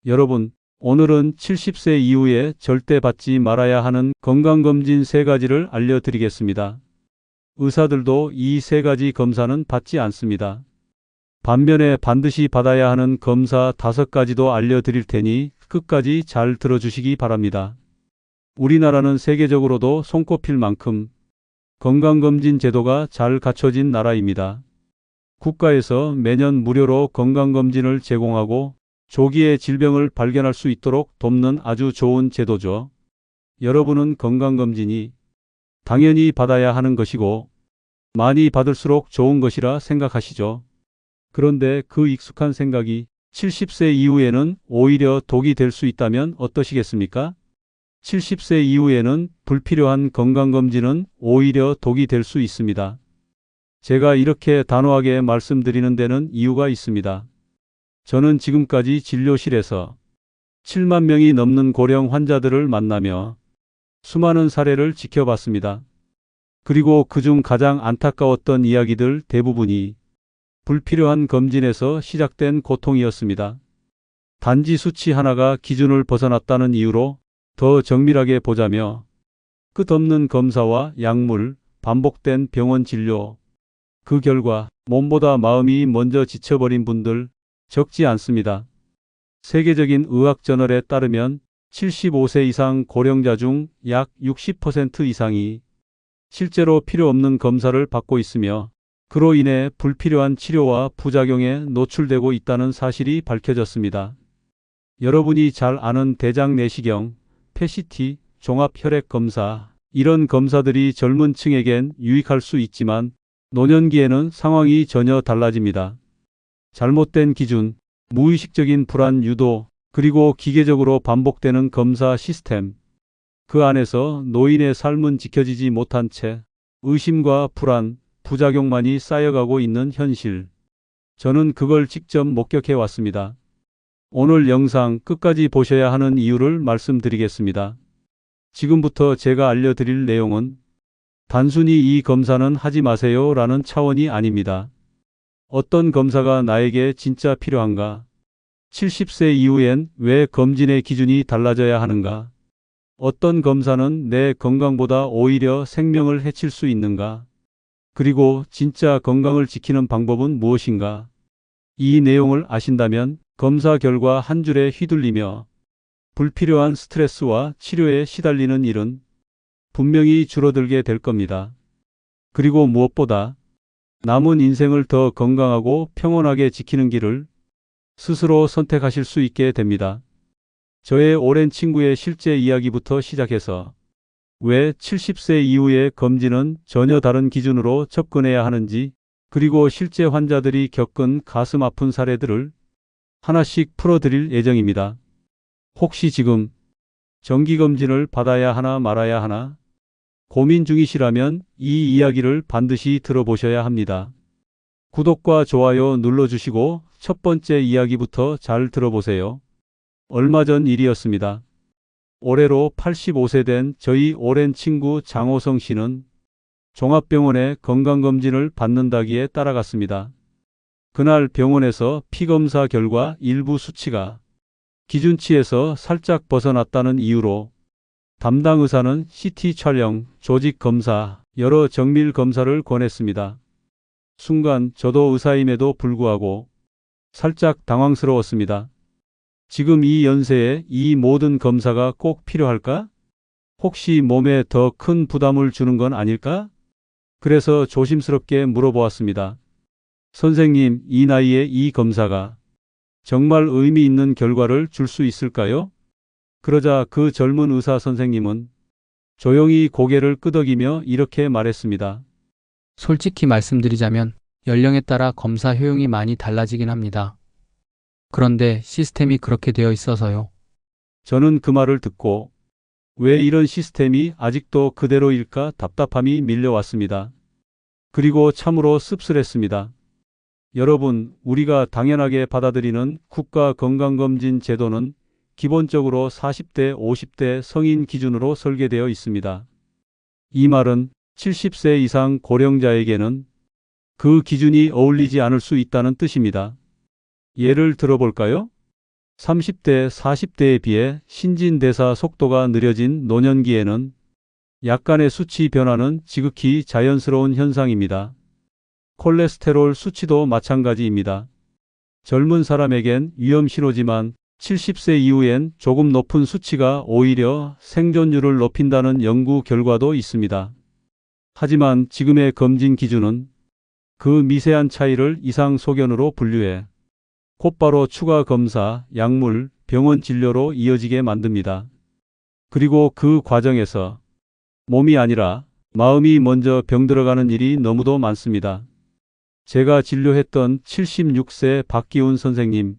여러분, 오늘은 70세 이후에 절대 받지 말아야 하는 건강검진 3가지를 알려드리겠습니다. 의사들도 이 3가지 검사는 받지 않습니다. 반면에 반드시 받아야 하는 검사 5가지도 알려드릴 테니 끝까지 잘 들어주시기 바랍니다. 우리나라는 세계적으로도 손꼽힐 만큼 건강검진 제도가 잘 갖춰진 나라입니다. 국가에서 매년 무료로 건강검진을 제공하고 조기에 질병을 발견할 수 있도록 돕는 아주 좋은 제도죠. 여러분은 건강검진이 당연히 받아야 하는 것이고 많이 받을수록 좋은 것이라 생각하시죠. 그런데 그 익숙한 생각이 70세 이후에는 오히려 독이 될 수 있다면 어떠시겠습니까? 70세 이후에는 불필요한 건강검진은 오히려 독이 될 수 있습니다. 제가 이렇게 단호하게 말씀드리는 데는 이유가 있습니다. 저는 지금까지 진료실에서 7만 명이 넘는 고령 환자들을 만나며 수많은 사례를 지켜봤습니다. 그리고 그중 가장 안타까웠던 이야기들 대부분이 불필요한 검진에서 시작된 고통이었습니다. 단지 수치 하나가 기준을 벗어났다는 이유로 더 정밀하게 보자며 끝없는 검사와 약물, 반복된 병원 진료, 그 결과 몸보다 마음이 먼저 지쳐버린 분들 적지 않습니다. 세계적인 의학저널에 따르면 75세 이상 고령자 중 약 60% 이상이 실제로 필요 없는 검사를 받고 있으며 그로 인해 불필요한 치료와 부작용에 노출되고 있다는 사실이 밝혀졌습니다. 여러분이 잘 아는 대장 내시경, PET, 종합혈액검사, 이런 검사들이 젊은 층에겐 유익할 수 있지만 노년기에는 상황이 전혀 달라집니다. 잘못된 기준, 무의식적인 불안 유도, 그리고 기계적으로 반복되는 검사 시스템. 그 안에서 노인의 삶은 지켜지지 못한 채 의심과 불안, 부작용만이 쌓여가고 있는 현실. 저는 그걸 직접 목격해 왔습니다. 오늘 영상 끝까지 보셔야 하는 이유를 말씀드리겠습니다. 지금부터 제가 알려드릴 내용은 단순히 이 검사는 하지 마세요 라는 차원이 아닙니다. 어떤 검사가 나에게 진짜 필요한가? 70세 이후엔 왜 검진의 기준이 달라져야 하는가? 어떤 검사는 내 건강보다 오히려 생명을 해칠 수 있는가? 그리고 진짜 건강을 지키는 방법은 무엇인가? 이 내용을 아신다면 검사 결과 한 줄에 휘둘리며 불필요한 스트레스와 치료에 시달리는 일은 분명히 줄어들게 될 겁니다. 그리고 무엇보다 남은 인생을 더 건강하고 평온하게 지키는 길을 스스로 선택하실 수 있게 됩니다. 저의 오랜 친구의 실제 이야기부터 시작해서 왜 70세 이후의 검진은 전혀 다른 기준으로 접근해야 하는지, 그리고 실제 환자들이 겪은 가슴 아픈 사례들을 하나씩 풀어드릴 예정입니다. 혹시 지금 정기검진을 받아야 하나 말아야 하나 고민 중이시라면 이 이야기를 반드시 들어보셔야 합니다. 구독과 좋아요 눌러주시고 첫 번째 이야기부터 잘 들어보세요. 얼마 전 일이었습니다. 올해로 85세 된 저희 오랜 친구 장호성 씨는 종합병원에 건강검진을 받는다기에 따라갔습니다. 그날 병원에서 피검사 결과 일부 수치가 기준치에서 살짝 벗어났다는 이유로 담당 의사는 CT 촬영, 조직 검사, 여러 정밀 검사를 권했습니다. 순간 저도 의사임에도 불구하고 살짝 당황스러웠습니다. 지금 이 연세에 이 모든 검사가 꼭 필요할까? 혹시 몸에 더 큰 부담을 주는 건 아닐까? 그래서 조심스럽게 물어보았습니다. 선생님, 이 나이에 이 검사가 정말 의미 있는 결과를 줄 수 있을까요? 그러자 그 젊은 의사 선생님은 조용히 고개를 끄덕이며 이렇게 말했습니다. 솔직히 말씀드리자면 연령에 따라 검사 효용이 많이 달라지긴 합니다. 그런데 시스템이 그렇게 되어 있어서요. 저는 그 말을 듣고 왜 이런 시스템이 아직도 그대로일까 답답함이 밀려왔습니다. 그리고 참으로 씁쓸했습니다. 여러분, 우리가 당연하게 받아들이는 국가건강검진 제도는 기본적으로 40대, 50대 성인 기준으로 설계되어 있습니다. 이 말은 70세 이상 고령자에게는 그 기준이 어울리지 않을 수 있다는 뜻입니다. 예를 들어볼까요? 30대, 40대에 비해 신진대사 속도가 느려진 노년기에는 약간의 수치 변화는 지극히 자연스러운 현상입니다. 콜레스테롤 수치도 마찬가지입니다. 젊은 사람에겐 위험 신호지만 70세 이후엔 조금 높은 수치가 오히려 생존율을 높인다는 연구 결과도 있습니다. 하지만 지금의 검진 기준은 그 미세한 차이를 이상소견으로 분류해 곧바로 추가 검사, 약물, 병원 진료로 이어지게 만듭니다. 그리고 그 과정에서 몸이 아니라 마음이 먼저 병들어가는 일이 너무도 많습니다. 제가 진료했던 76세 박기훈 선생님,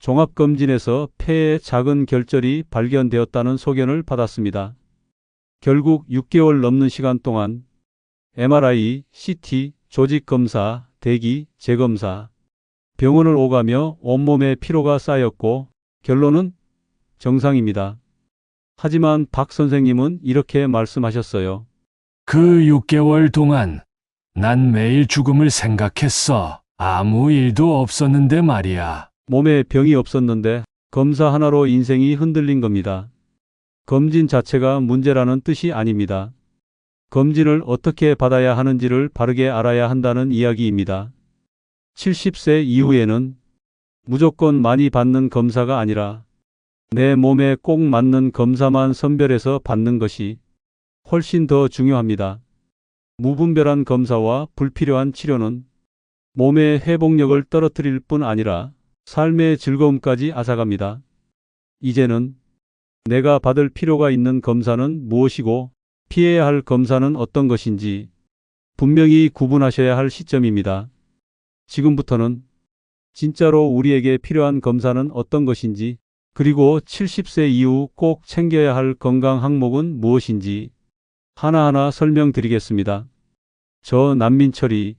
종합검진에서 폐에 작은 결절이 발견되었다는 소견을 받았습니다. 결국 6개월 넘는 시간 동안 MRI, CT, 조직검사, 대기, 재검사, 병원을 오가며 온몸에 피로가 쌓였고 결론은 정상입니다. 하지만 박 선생님은 이렇게 말씀하셨어요. 그 6개월 동안 난 매일 죽음을 생각했어. 아무 일도 없었는데 말이야. 몸에 병이 없었는데 검사 하나로 인생이 흔들린 겁니다. 검진 자체가 문제라는 뜻이 아닙니다. 검진을 어떻게 받아야 하는지를 바르게 알아야 한다는 이야기입니다. 70세 이후에는 무조건 많이 받는 검사가 아니라 내 몸에 꼭 맞는 검사만 선별해서 받는 것이 훨씬 더 중요합니다. 무분별한 검사와 불필요한 치료는 몸의 회복력을 떨어뜨릴 뿐 아니라 삶의 즐거움까지 앗아갑니다. 이제는 내가 받을 필요가 있는 검사는 무엇이고 피해야 할 검사는 어떤 것인지 분명히 구분하셔야 할 시점입니다. 지금부터는 진짜로 우리에게 필요한 검사는 어떤 것인지, 그리고 70세 이후 꼭 챙겨야 할 건강 항목은 무엇인지 하나하나 설명드리겠습니다. 저 남민철이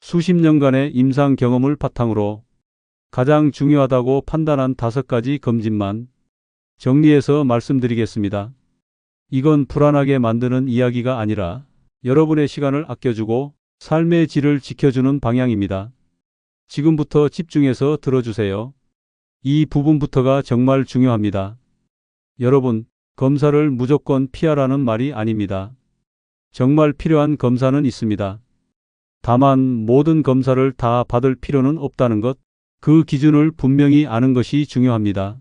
수십 년간의 임상 경험을 바탕으로 가장 중요하다고 판단한 5가지 검진만 정리해서 말씀드리겠습니다. 이건 불안하게 만드는 이야기가 아니라 여러분의 시간을 아껴주고 삶의 질을 지켜주는 방향입니다. 지금부터 집중해서 들어주세요. 이 부분부터가 정말 중요합니다. 여러분, 검사를 무조건 피하라는 말이 아닙니다. 정말 필요한 검사는 있습니다. 다만 모든 검사를 다 받을 필요는 없다는 것, 그 기준을 분명히 아는 것이 중요합니다.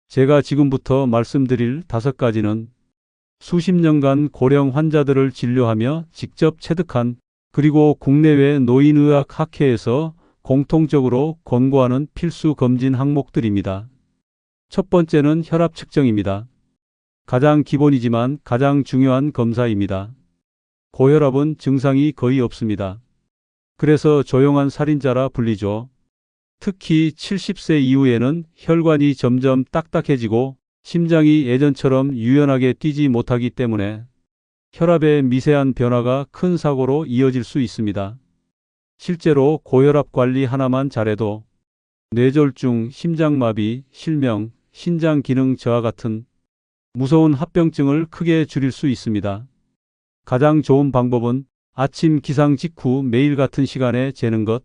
제가 지금부터 말씀드릴 5가지는 수십 년간 고령 환자들을 진료하며 직접 체득한, 그리고 국내외 노인의학 학회에서 공통적으로 권고하는 필수 검진 항목들입니다. 첫 번째는 혈압 측정입니다. 가장 기본이지만 가장 중요한 검사입니다. 고혈압은 증상이 거의 없습니다. 그래서 조용한 살인자라 불리죠. 특히 70세 이후에는 혈관이 점점 딱딱해지고 심장이 예전처럼 유연하게 뛰지 못하기 때문에 혈압의 미세한 변화가 큰 사고로 이어질 수 있습니다. 실제로 고혈압 관리 하나만 잘해도 뇌졸중, 심장마비, 실명, 신장 기능 저하 같은 무서운 합병증을 크게 줄일 수 있습니다. 가장 좋은 방법은 아침 기상 직후 매일 같은 시간에 재는 것,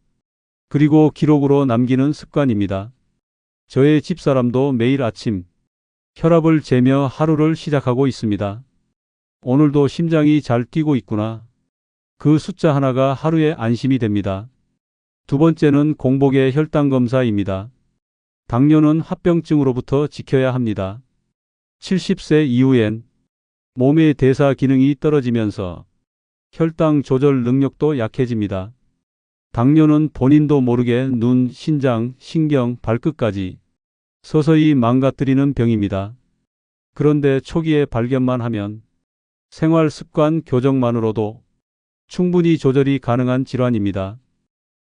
그리고 기록으로 남기는 습관입니다. 저의 집사람도 매일 아침 혈압을 재며 하루를 시작하고 있습니다. 오늘도 심장이 잘 뛰고 있구나. 그 숫자 하나가 하루의 안심이 됩니다. 두 번째는 공복의 혈당 검사입니다. 당뇨는 합병증으로부터 지켜야 합니다. 70세 이후엔 몸의 대사 기능이 떨어지면서 혈당 조절 능력도 약해집니다. 당뇨는 본인도 모르게 눈, 신장, 신경, 발끝까지 서서히 망가뜨리는 병입니다. 그런데 초기에 발견만 하면 생활 습관 교정만으로도 충분히 조절이 가능한 질환입니다.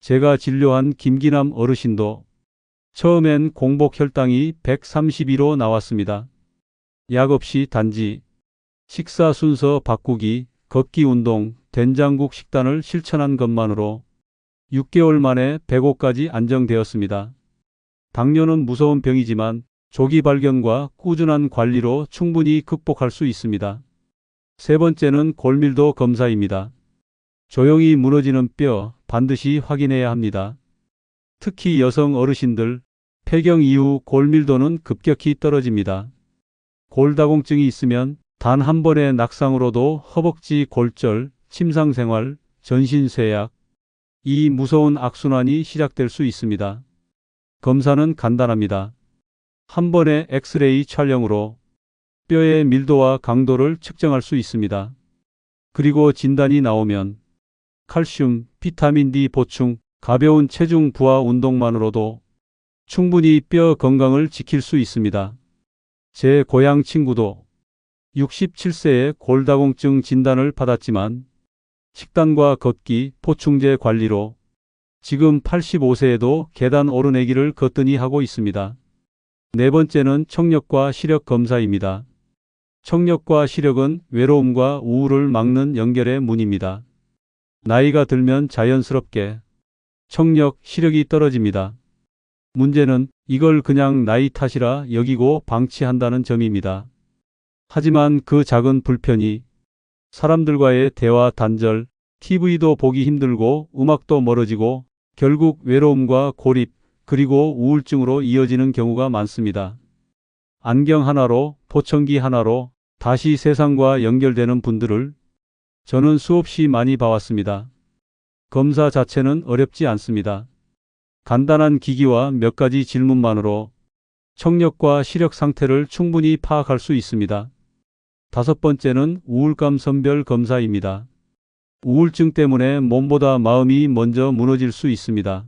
제가 진료한 김기남 어르신도 처음엔 공복 혈당이 132로 나왔습니다. 약 없이 단지 식사 순서 바꾸기, 걷기 운동, 된장국 식단을 실천한 것만으로 6개월 만에 105까지 안정되었습니다. 당뇨는 무서운 병이지만 조기 발견과 꾸준한 관리로 충분히 극복할 수 있습니다. 세 번째는 골밀도 검사입니다. 조용히 무너지는 뼈 반드시 확인해야 합니다. 특히 여성 어르신들, 폐경 이후 골밀도는 급격히 떨어집니다. 골다공증이 있으면 단 한 번의 낙상으로도 허벅지 골절, 침상생활, 전신쇠약, 이 무서운 악순환이 시작될 수 있습니다. 검사는 간단합니다. 한 번의 엑스레이 촬영으로 뼈의 밀도와 강도를 측정할 수 있습니다. 그리고 진단이 나오면 칼슘, 비타민 D 보충, 가벼운 체중 부하 운동만으로도 충분히 뼈 건강을 지킬 수 있습니다. 제 고향 친구도 67세에 골다공증 진단을 받았지만 식단과 걷기, 보충제 관리로 지금 85세에도 계단 오르내기를 거뜬히 하고 있습니다. 네 번째는 청력과 시력 검사입니다. 청력과 시력은 외로움과 우울을 막는 연결의 문입니다. 나이가 들면 자연스럽게 청력, 시력이 떨어집니다. 문제는 이걸 그냥 나이 탓이라 여기고 방치한다는 점입니다. 하지만 그 작은 불편이 사람들과의 대화 단절, TV도 보기 힘들고 음악도 멀어지고 결국 외로움과 고립, 그리고 우울증으로 이어지는 경우가 많습니다. 안경 하나로, 보청기 하나로 다시 세상과 연결되는 분들을 저는 수없이 많이 봐왔습니다. 검사 자체는 어렵지 않습니다. 간단한 기기와 몇 가지 질문만으로 청력과 시력 상태를 충분히 파악할 수 있습니다. 다섯 번째는 우울감 선별 검사입니다. 우울증 때문에 몸보다 마음이 먼저 무너질 수 있습니다.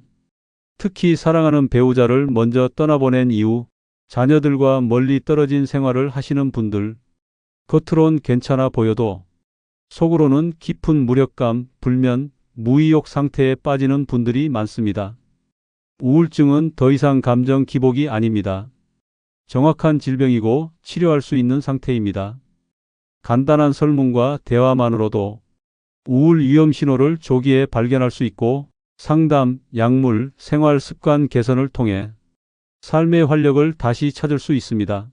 특히 사랑하는 배우자를 먼저 떠나보낸 이후 자녀들과 멀리 떨어진 생활을 하시는 분들, 겉으론 괜찮아 보여도 속으로는 깊은 무력감, 불면, 무의욕 상태에 빠지는 분들이 많습니다. 우울증은 더 이상 감정 기복이 아닙니다. 정확한 질병이고 치료할 수 있는 상태입니다. 간단한 설문과 대화만으로도 우울 위험 신호를 조기에 발견할 수 있고 상담, 약물, 생활 습관 개선을 통해 삶의 활력을 다시 찾을 수 있습니다.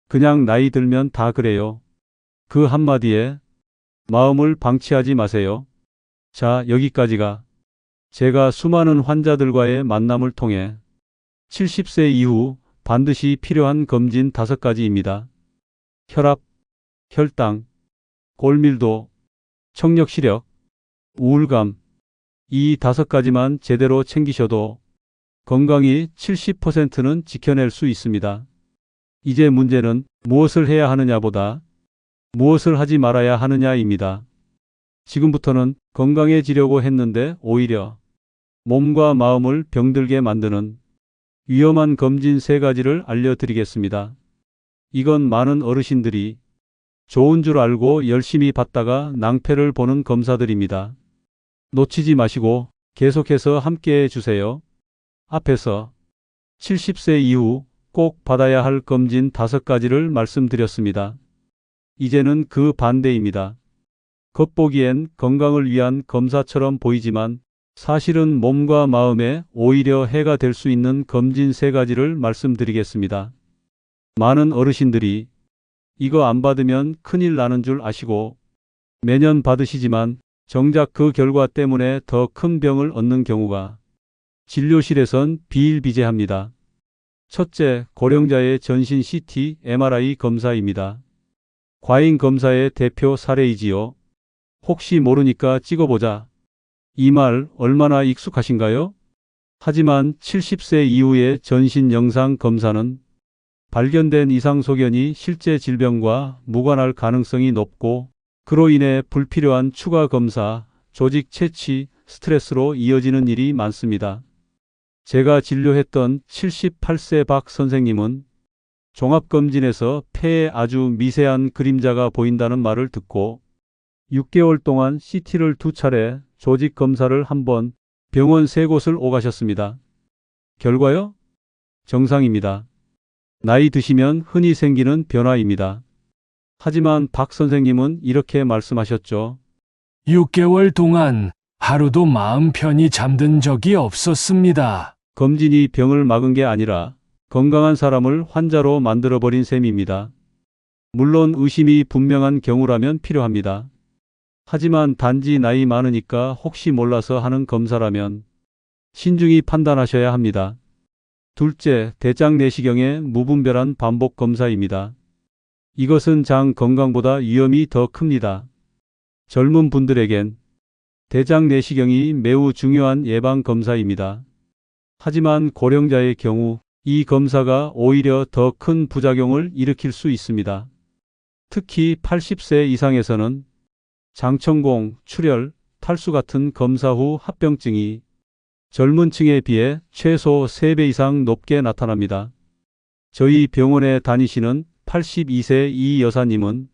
그냥 나이 들면 다 그래요. 그 한마디에 마음을 방치하지 마세요. 자, 여기까지가 제가 수많은 환자들과의 만남을 통해 70세 이후 반드시 필요한 검진 5가지입니다. 혈압, 혈당, 골밀도, 청력 시력, 우울감, 이 5가지만 제대로 챙기셔도 건강이 70%는 지켜낼 수 있습니다. 이제 문제는 무엇을 해야 하느냐보다 무엇을 하지 말아야 하느냐입니다. 지금부터는 건강해지려고 했는데 오히려 몸과 마음을 병들게 만드는 위험한 검진 3가지를 알려드리겠습니다. 이건 많은 어르신들이 좋은 줄 알고 열심히 받다가 낭패를 보는 검사들입니다. 놓치지 마시고 계속해서 함께해 주세요. 앞에서 70세 이후 꼭 받아야 할 검진 5가지를 말씀드렸습니다. 이제는 그 반대입니다. 겉보기엔 건강을 위한 검사처럼 보이지만 사실은 몸과 마음에 오히려 해가 될 수 있는 검진 3가지를 말씀드리겠습니다. 많은 어르신들이 이거 안 받으면 큰일 나는 줄 아시고 매년 받으시지만 정작 그 결과 때문에 더 큰 병을 얻는 경우가 진료실에선 비일비재합니다. 첫째, 고령자의 전신 CT, MRI 검사입니다. 과잉 검사의 대표 사례이지요. 혹시 모르니까 찍어보자. 이 말 얼마나 익숙하신가요? 하지만 70세 이후의 전신 영상 검사는 발견된 이상 소견이 실제 질병과 무관할 가능성이 높고 그로 인해 불필요한 추가 검사, 조직 채취, 스트레스로 이어지는 일이 많습니다. 제가 진료했던 78세 박 선생님은 종합검진에서 폐에 아주 미세한 그림자가 보인다는 말을 듣고 6개월 동안 CT를 2차례, 조직 검사를 1번, 병원 3곳을 오가셨습니다. 결과요? 정상입니다. 나이 드시면 흔히 생기는 변화입니다. 하지만 박 선생님은 이렇게 말씀하셨죠. 6개월 동안 하루도 마음 편히 잠든 적이 없었습니다. 검진이 병을 막은 게 아니라 건강한 사람을 환자로 만들어버린 셈입니다. 물론 의심이 분명한 경우라면 필요합니다. 하지만 단지 나이 많으니까 혹시 몰라서 하는 검사라면 신중히 판단하셔야 합니다. 둘째, 대장 내시경의 무분별한 반복 검사입니다. 이것은 장 건강보다 위험이 더 큽니다. 젊은 분들에겐 대장 내시경이 매우 중요한 예방 검사입니다. 하지만 고령자의 경우 이 검사가 오히려 더 큰 부작용을 일으킬 수 있습니다. 특히 80세 이상에서는 장천공, 출혈, 탈수 같은 검사 후 합병증이 젊은 층에 비해 최소 3배 이상 높게 나타납니다. 저희 병원에 다니시는 82세 이 여사님은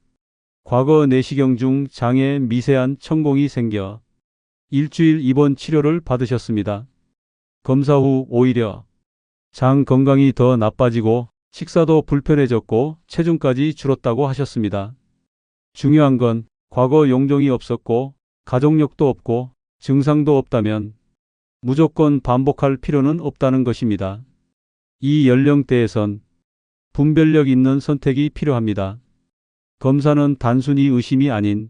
과거 내시경 중 장에 미세한 천공이 생겨 일주일 입원 치료를 받으셨습니다. 검사 후 오히려 장 건강이 더 나빠지고 식사도 불편해졌고 체중까지 줄었다고 하셨습니다. 중요한 건 과거 용종이 없었고 가족력도 없고 증상도 없다면 무조건 반복할 필요는 없다는 것입니다. 이 연령대에선 분별력 있는 선택이 필요합니다. 검사는 단순히 의심이 아닌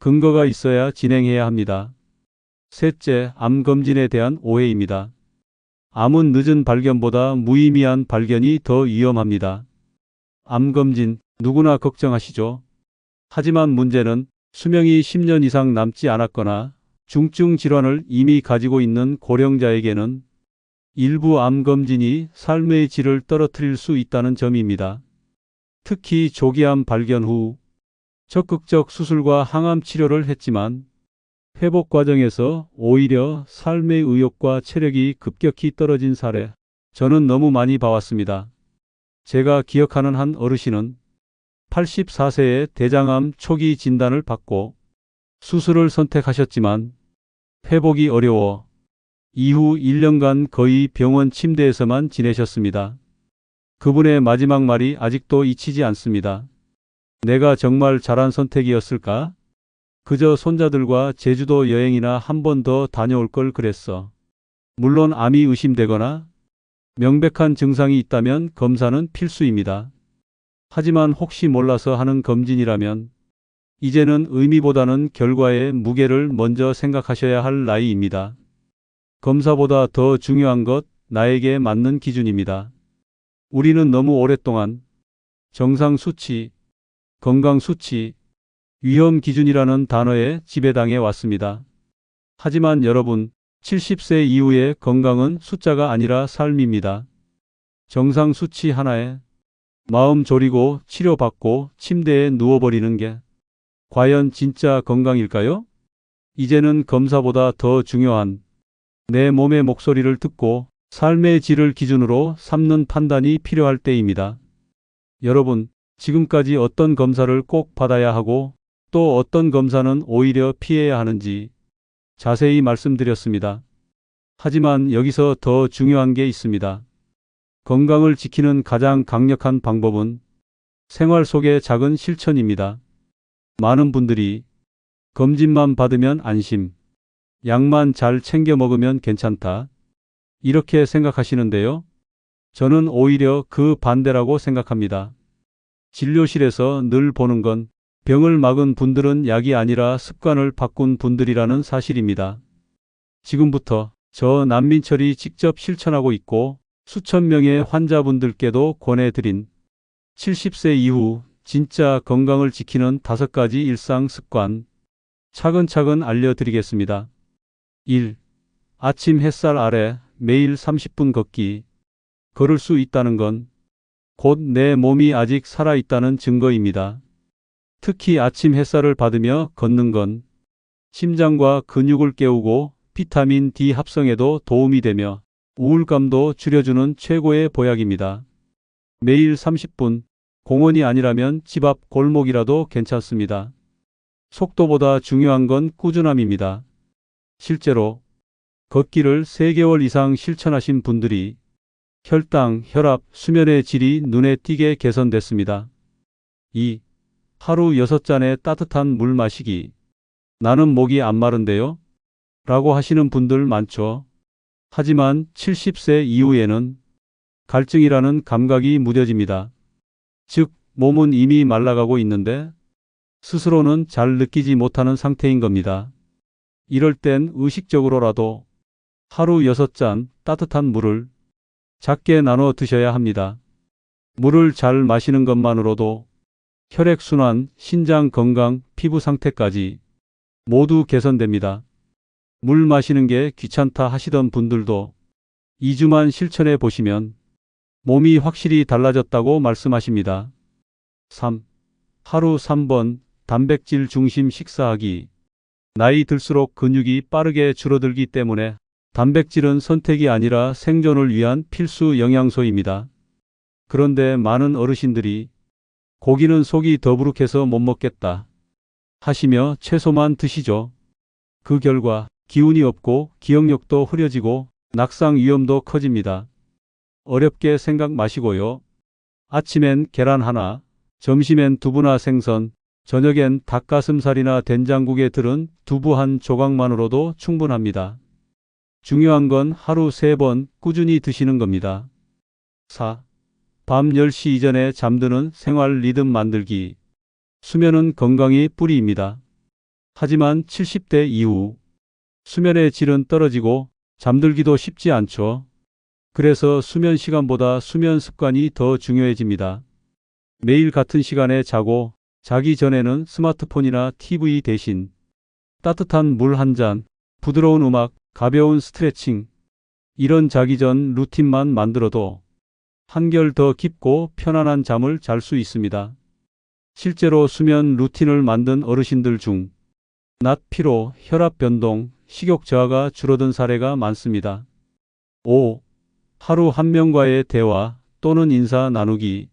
근거가 있어야 진행해야 합니다. 셋째, 암 검진에 대한 오해입니다. 암은 늦은 발견보다 무의미한 발견이 더 위험합니다. 암 검진 누구나 걱정하시죠? 하지만 문제는 수명이 10년 이상 남지 않았거나 중증 질환을 이미 가지고 있는 고령자에게는 일부 암 검진이 삶의 질을 떨어뜨릴 수 있다는 점입니다. 특히 조기암 발견 후 적극적 수술과 항암 치료를 했지만 회복 과정에서 오히려 삶의 의욕과 체력이 급격히 떨어진 사례, 저는 너무 많이 봐왔습니다. 제가 기억하는 한 어르신은 84세에 대장암 초기 진단을 받고 수술을 선택하셨지만 회복이 어려워 이후 1년간 거의 병원 침대에서만 지내셨습니다. 그분의 마지막 말이 아직도 잊히지 않습니다. 내가 정말 잘한 선택이었을까? 그저 손자들과 제주도 여행이나 한 번 더 다녀올 걸 그랬어. 물론 암이 의심되거나 명백한 증상이 있다면 검사는 필수입니다. 하지만 혹시 몰라서 하는 검진이라면 이제는 의미보다는 결과의 무게를 먼저 생각하셔야 할 나이입니다. 검사보다 더 중요한 것, 나에게 맞는 기준입니다. 우리는 너무 오랫동안 정상 수치, 건강 수치, 위험 기준이라는 단어에 지배당해 왔습니다. 하지만 여러분, 70세 이후의 건강은 숫자가 아니라 삶입니다. 정상 수치 하나에 마음 졸이고 치료받고 침대에 누워버리는 게 과연 진짜 건강일까요? 이제는 검사보다 더 중요한 내 몸의 목소리를 듣고 삶의 질을 기준으로 삼는 판단이 필요할 때입니다. 여러분, 지금까지 어떤 검사를 꼭 받아야 하고 또 어떤 검사는 오히려 피해야 하는지 자세히 말씀드렸습니다. 하지만 여기서 더 중요한 게 있습니다. 건강을 지키는 가장 강력한 방법은 생활 속의 작은 실천입니다. 많은 분들이 검진만 받으면 안심, 약만 잘 챙겨 먹으면 괜찮다, 이렇게 생각하시는데요. 저는 오히려 그 반대라고 생각합니다. 진료실에서 늘 보는 건 병을 막은 분들은 약이 아니라 습관을 바꾼 분들이라는 사실입니다. 지금부터 저 난민철이 직접 실천하고 있고 수천 명의 환자분들께도 권해드린 70세 이후 진짜 건강을 지키는 5가지 일상 습관 차근차근 알려드리겠습니다. 1. 아침 햇살 아래 매일 30분 걷기. 걸을 수 있다는 건 곧 내 몸이 아직 살아있다는 증거입니다. 특히 아침 햇살을 받으며 걷는 건 심장과 근육을 깨우고 비타민 D 합성에도 도움이 되며 우울감도 줄여주는 최고의 보약입니다. 매일 30분, 공원이 아니라면 집 앞 골목이라도 괜찮습니다. 속도보다 중요한 건 꾸준함입니다. 실제로 걷기를 3개월 이상 실천하신 분들이 혈당, 혈압, 수면의 질이 눈에 띄게 개선됐습니다. 2. 하루 6잔의 따뜻한 물 마시기. 나는 목이 안 마른데요? 라고 하시는 분들 많죠. 하지만 70세 이후에는 갈증이라는 감각이 무뎌집니다. 즉, 몸은 이미 말라가고 있는데 스스로는 잘 느끼지 못하는 상태인 겁니다. 이럴 땐 의식적으로라도 하루 6잔 따뜻한 물을 작게 나눠 드셔야 합니다. 물을 잘 마시는 것만으로도 혈액순환, 신장 건강, 피부 상태까지 모두 개선됩니다. 물 마시는 게 귀찮다 하시던 분들도 2주만 실천해 보시면 몸이 확실히 달라졌다고 말씀하십니다. 3. 하루 3번 단백질 중심 식사하기. 나이 들수록 근육이 빠르게 줄어들기 때문에 단백질은 선택이 아니라 생존을 위한 필수 영양소입니다. 그런데 많은 어르신들이 고기는 속이 더부룩해서 못 먹겠다 하시며 채소만 드시죠. 그 결과 기운이 없고 기억력도 흐려지고 낙상 위험도 커집니다. 어렵게 생각 마시고요. 아침엔 계란 하나, 점심엔 두부나 생선, 저녁엔 닭가슴살이나 된장국에 들은 두부 한 조각만으로도 충분합니다. 중요한 건 하루 3번 꾸준히 드시는 겁니다. 4. 밤 10시 이전에 잠드는 생활 리듬 만들기. 수면은 건강의 뿌리입니다. 하지만 70대 이후 수면의 질은 떨어지고 잠들기도 쉽지 않죠. 그래서 수면 시간보다 수면 습관이 더 중요해집니다. 매일 같은 시간에 자고 자기 전에는 스마트폰이나 TV 대신 따뜻한 물 한 잔, 부드러운 음악, 가벼운 스트레칭, 이런 자기 전 루틴만 만들어도 한결 더 깊고 편안한 잠을 잘 수 있습니다. 실제로 수면 루틴을 만든 어르신들 중 낮 피로, 혈압 변동, 식욕 저하가 줄어든 사례가 많습니다. 5. 하루 한 명과의 대화 또는 인사 나누기.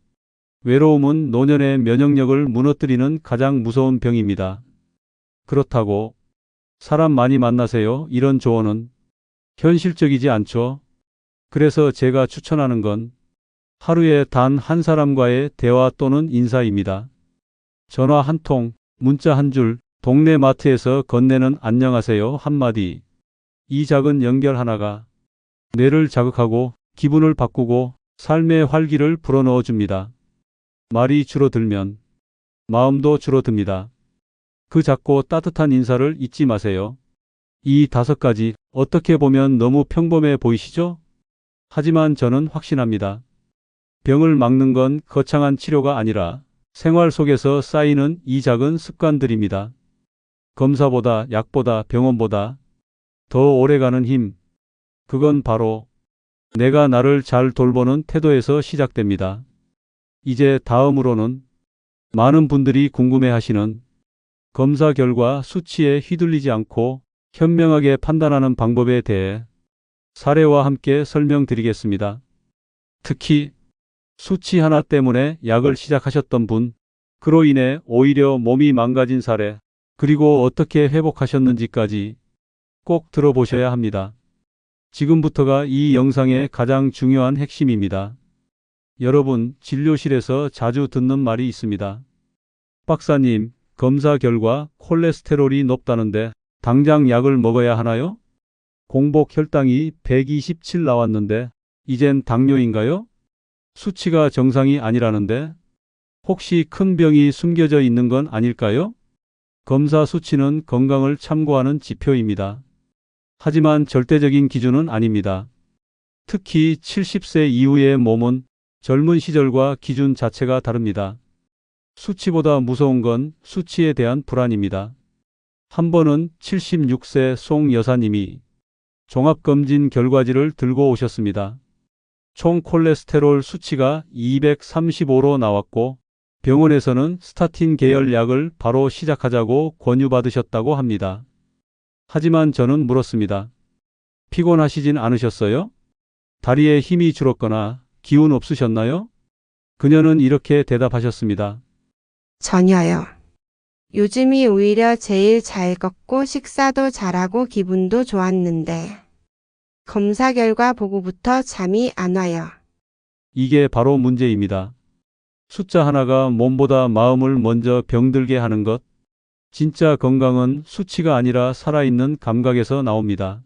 외로움은 노년의 면역력을 무너뜨리는 가장 무서운 병입니다. 그렇다고 사람 많이 만나세요, 이런 조언은 현실적이지 않죠. 그래서 제가 추천하는 건 하루에 단 한 사람과의 대화 또는 인사입니다. 전화 한 통, 문자 한 줄, 동네 마트에서 건네는 안녕하세요 한마디. 이 작은 연결 하나가 뇌를 자극하고 기분을 바꾸고 삶의 활기를 불어넣어 줍니다. 말이 줄어들면 마음도 줄어듭니다. 그 작고 따뜻한 인사를 잊지 마세요. 이 5가지 어떻게 보면 너무 평범해 보이시죠? 하지만 저는 확신합니다. 병을 막는 건 거창한 치료가 아니라 생활 속에서 쌓이는 이 작은 습관들입니다. 검사보다 약보다 병원보다 더 오래가는 힘. 그건 바로 내가 나를 잘 돌보는 태도에서 시작됩니다. 이제 다음으로는 많은 분들이 궁금해하시는 검사 결과 수치에 휘둘리지 않고 현명하게 판단하는 방법에 대해 사례와 함께 설명드리겠습니다. 특히 수치 하나 때문에 약을 시작하셨던 분, 그로 인해 오히려 몸이 망가진 사례, 그리고 어떻게 회복하셨는지까지 꼭 들어보셔야 합니다. 지금부터가 이 영상의 가장 중요한 핵심입니다. 여러분, 진료실에서 자주 듣는 말이 있습니다. 박사님, 검사 결과 콜레스테롤이 높다는데 당장 약을 먹어야 하나요? 공복 혈당이 127 나왔는데 이젠 당뇨인가요? 수치가 정상이 아니라는데 혹시 큰 병이 숨겨져 있는 건 아닐까요? 검사 수치는 건강을 참고하는 지표입니다. 하지만 절대적인 기준은 아닙니다. 특히 70세 이후의 몸은 젊은 시절과 기준 자체가 다릅니다. 수치보다 무서운 건 수치에 대한 불안입니다. 한 번은 76세 송 여사님이 종합검진 결과지를 들고 오셨습니다. 총 콜레스테롤 수치가 235로 나왔고 병원에서는 스타틴 계열 약을 바로 시작하자고 권유받으셨다고 합니다. 하지만 저는 물었습니다. 피곤하시진 않으셨어요? 다리에 힘이 줄었거나 기운 없으셨나요? 그녀는 이렇게 대답하셨습니다. 전혀요. 요즘이 오히려 제일 잘 걷고 식사도 잘하고 기분도 좋았는데 검사 결과 보고부터 잠이 안 와요. 이게 바로 문제입니다. 숫자 하나가 몸보다 마음을 먼저 병들게 하는 것. 진짜 건강은 수치가 아니라 살아있는 감각에서 나옵니다.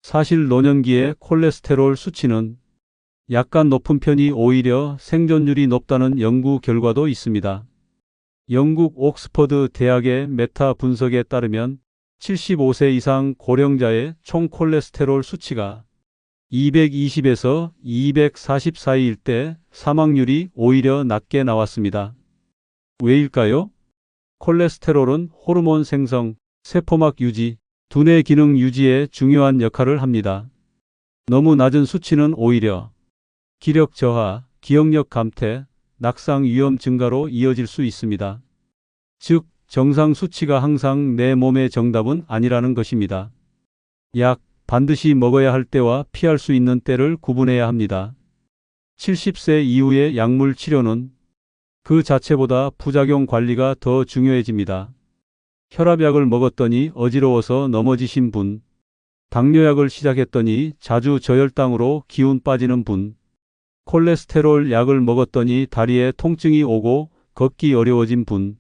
사실 노년기의 콜레스테롤 수치는 약간 높은 편이 오히려 생존율이 높다는 연구 결과도 있습니다. 영국 옥스퍼드 대학의 메타 분석에 따르면 75세 이상 고령자의 총 콜레스테롤 수치가 220에서 240 사이일 때 사망률이 오히려 낮게 나왔습니다. 왜일까요? 콜레스테롤은 호르몬 생성, 세포막 유지, 두뇌 기능 유지에 중요한 역할을 합니다. 너무 낮은 수치는 오히려 기력 저하, 기억력 감퇴, 낙상 위험 증가로 이어질 수 있습니다. 즉, 정상 수치가 항상 내 몸의 정답은 아니라는 것입니다. 약, 반드시 먹어야 할 때와 피할 수 있는 때를 구분해야 합니다. 70세 이후의 약물 치료는 그 자체보다 부작용 관리가 더 중요해집니다. 혈압약을 먹었더니 어지러워서 넘어지신 분, 당뇨약을 시작했더니 자주 저혈당으로 기운 빠지는 분, 콜레스테롤 약을 먹었더니 다리에 통증이 오고 걷기 어려워진 분,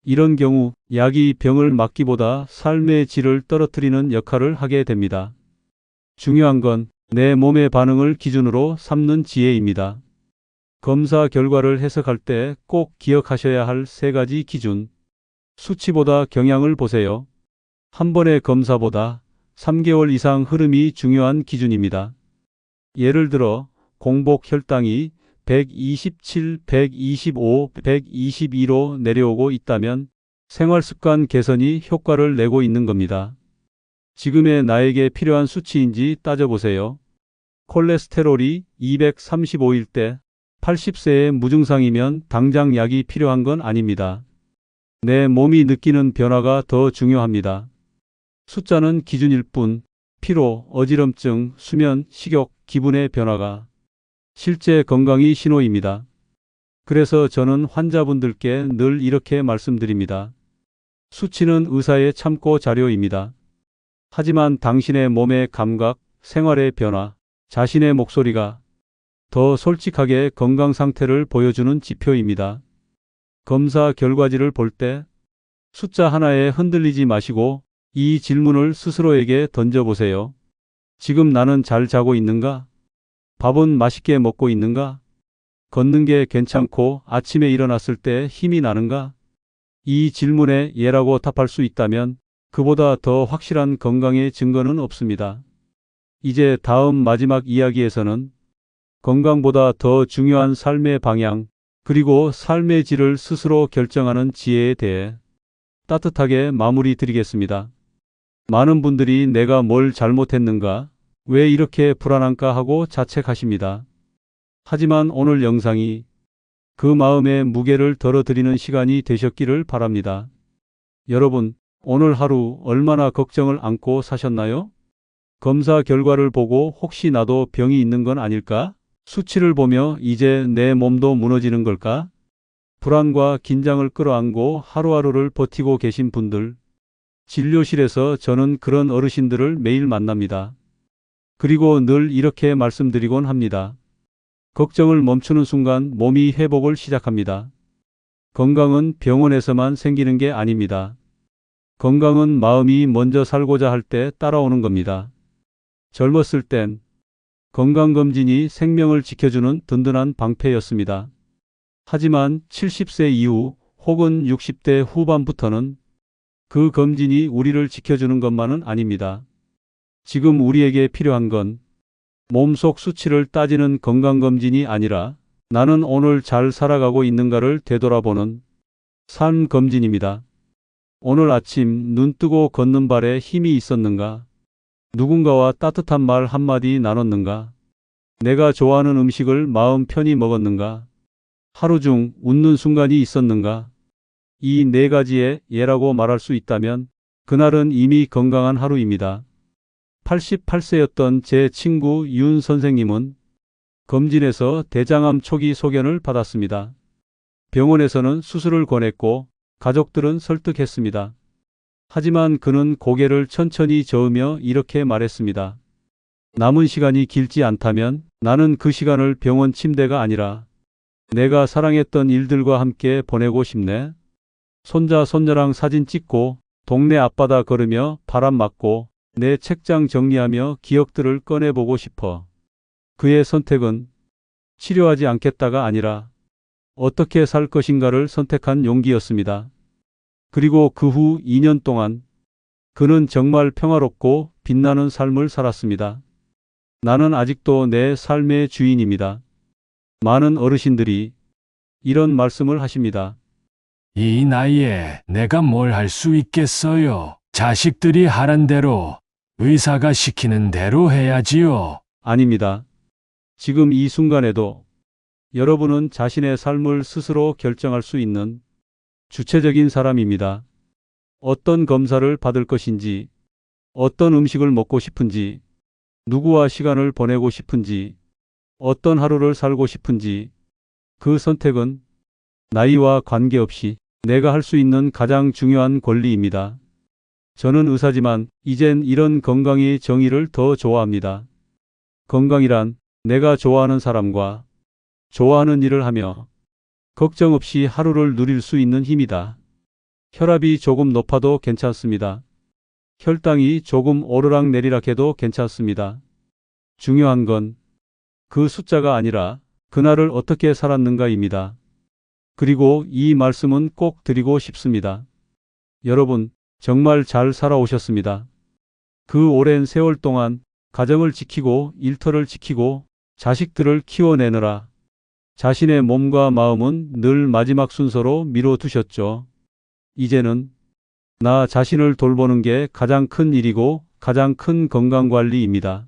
이런 경우 약이 병을 막기보다 삶의 질을 떨어뜨리는 역할을 하게 됩니다. 중요한 건 내 몸의 반응을 기준으로 삼는 지혜입니다. 검사 결과를 해석할 때 꼭 기억하셔야 할 3가지 기준. 수치보다 경향을 보세요. 한 번의 검사보다 3개월 이상 흐름이 중요한 기준입니다. 예를 들어 공복 혈당이 127, 125, 122로 내려오고 있다면 생활습관 개선이 효과를 내고 있는 겁니다. 지금의 나에게 필요한 수치인지 따져보세요. 콜레스테롤이 235일 때 80세의 무증상이면 당장 약이 필요한 건 아닙니다. 내 몸이 느끼는 변화가 더 중요합니다. 숫자는 기준일 뿐 피로, 어지럼증, 수면, 식욕, 기분의 변화가 실제 건강이 신호입니다. 그래서 저는 환자분들께 늘 이렇게 말씀드립니다. 수치는 의사의 참고 자료입니다. 하지만 당신의 몸의 감각, 생활의 변화, 자신의 목소리가 더 솔직하게 건강 상태를 보여주는 지표입니다. 검사 결과지를 볼 때 숫자 하나에 흔들리지 마시고 이 질문을 스스로에게 던져보세요. 지금 나는 잘 자고 있는가? 밥은 맛있게 먹고 있는가? 걷는 게 괜찮고 아침에 일어났을 때 힘이 나는가? 이 질문에 예라고 답할 수 있다면 그보다 더 확실한 건강의 증거는 없습니다. 이제 다음 마지막 이야기에서는 건강보다 더 중요한 삶의 방향, 그리고 삶의 질을 스스로 결정하는 지혜에 대해 따뜻하게 마무리 드리겠습니다. 많은 분들이 내가 뭘 잘못했는가, 왜 이렇게 불안한가 하고 자책하십니다. 하지만 오늘 영상이 그 마음의 무게를 덜어드리는 시간이 되셨기를 바랍니다. 여러분, 오늘 하루 얼마나 걱정을 안고 사셨나요? 검사 결과를 보고 혹시 나도 병이 있는 건 아닐까? 수치를 보며 이제 내 몸도 무너지는 걸까? 불안과 긴장을 끌어안고 하루하루를 버티고 계신 분들, 진료실에서 저는 그런 어르신들을 매일 만납니다. 그리고 늘 이렇게 말씀드리곤 합니다. 걱정을 멈추는 순간 몸이 회복을 시작합니다. 건강은 병원에서만 생기는 게 아닙니다. 건강은 마음이 먼저 살고자 할 때 따라오는 겁니다. 젊었을 땐 건강검진이 생명을 지켜주는 든든한 방패였습니다. 하지만 70세 이후 혹은 60대 후반부터는 그 검진이 우리를 지켜주는 것만은 아닙니다. 지금 우리에게 필요한 건 몸속 수치를 따지는 건강검진이 아니라 나는 오늘 잘 살아가고 있는가를 되돌아보는 삶 검진입니다. 오늘 아침 눈 뜨고 걷는 발에 힘이 있었는가? 누군가와 따뜻한 말 한마디 나눴는가? 내가 좋아하는 음식을 마음 편히 먹었는가? 하루 중 웃는 순간이 있었는가? 이 4가지의 예라고 말할 수 있다면 그날은 이미 건강한 하루입니다. 88세였던 제 친구 윤 선생님은 검진에서 대장암 초기 소견을 받았습니다. 병원에서는 수술을 권했고 가족들은 설득했습니다. 하지만 그는 고개를 천천히 저으며 이렇게 말했습니다. 남은 시간이 길지 않다면 나는 그 시간을 병원 침대가 아니라 내가 사랑했던 일들과 함께 보내고 싶네. 손자 손녀랑 사진 찍고 동네 앞바다 걸으며 바람 맞고 내 책장 정리하며 기억들을 꺼내보고 싶어. 그의 선택은 치료하지 않겠다가 아니라 어떻게 살 것인가를 선택한 용기였습니다. 그리고 그 후 2년 동안 그는 정말 평화롭고 빛나는 삶을 살았습니다. 나는 아직도 내 삶의 주인입니다. 많은 어르신들이 이런 말씀을 하십니다. 이 나이에 내가 뭘 할 수 있겠어요. 자식들이 하란 대로, 의사가 시키는 대로 해야지요. 아닙니다. 지금 이 순간에도 여러분은 자신의 삶을 스스로 결정할 수 있는 주체적인 사람입니다. 어떤 검사를 받을 것인지, 어떤 음식을 먹고 싶은지, 누구와 시간을 보내고 싶은지, 어떤 하루를 살고 싶은지, 그 선택은 나이와 관계없이 내가 할 수 있는 가장 중요한 권리입니다. 저는 의사지만 이젠 이런 건강의 정의를 더 좋아합니다. 건강이란 내가 좋아하는 사람과 좋아하는 일을 하며 걱정 없이 하루를 누릴 수 있는 힘이다. 혈압이 조금 높아도 괜찮습니다. 혈당이 조금 오르락 내리락 해도 괜찮습니다. 중요한 건 그 숫자가 아니라 그날을 어떻게 살았는가입니다. 그리고 이 말씀은 꼭 드리고 싶습니다. 여러분, 정말 잘 살아오셨습니다. 그 오랜 세월 동안 가정을 지키고 일터를 지키고 자식들을 키워내느라 자신의 몸과 마음은 늘 마지막 순서로 미뤄두셨죠. 이제는 나 자신을 돌보는 게 가장 큰 일이고 가장 큰 건강관리입니다.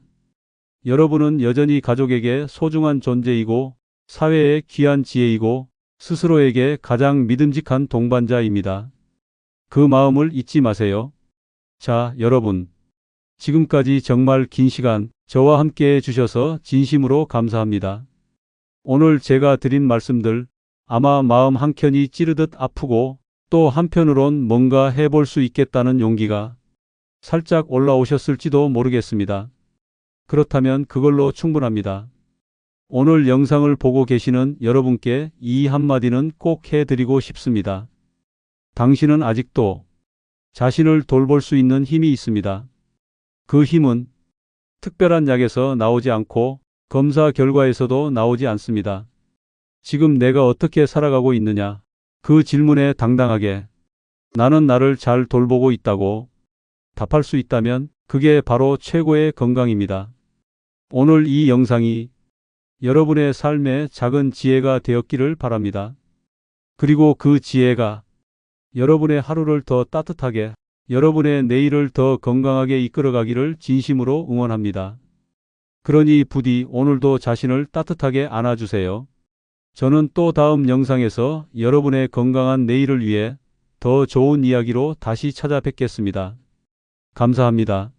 여러분은 여전히 가족에게 소중한 존재이고 사회의 귀한 지혜이고 스스로에게 가장 믿음직한 동반자입니다. 그 마음을 잊지 마세요. 자, 여러분. 지금까지 정말 긴 시간 저와 함께 해주셔서 진심으로 감사합니다. 오늘 제가 드린 말씀들 아마 마음 한켠이 찌르듯 아프고 또 한편으론 뭔가 해볼 수 있겠다는 용기가 살짝 올라오셨을지도 모르겠습니다. 그렇다면 그걸로 충분합니다. 오늘 영상을 보고 계시는 여러분께 이 한마디는 꼭 해드리고 싶습니다. 당신은 아직도 자신을 돌볼 수 있는 힘이 있습니다. 그 힘은 특별한 약에서 나오지 않고 검사 결과에서도 나오지 않습니다. 지금 내가 어떻게 살아가고 있느냐? 그 질문에 당당하게 나는 나를 잘 돌보고 있다고 답할 수 있다면 그게 바로 최고의 건강입니다. 오늘 이 영상이 여러분의 삶에 작은 지혜가 되었기를 바랍니다. 그리고 그 지혜가 여러분의 하루를 더 따뜻하게, 여러분의 내일을 더 건강하게 이끌어가기를 진심으로 응원합니다. 그러니 부디 오늘도 자신을 따뜻하게 안아주세요. 저는 또 다음 영상에서 여러분의 건강한 내일을 위해 더 좋은 이야기로 다시 찾아뵙겠습니다. 감사합니다.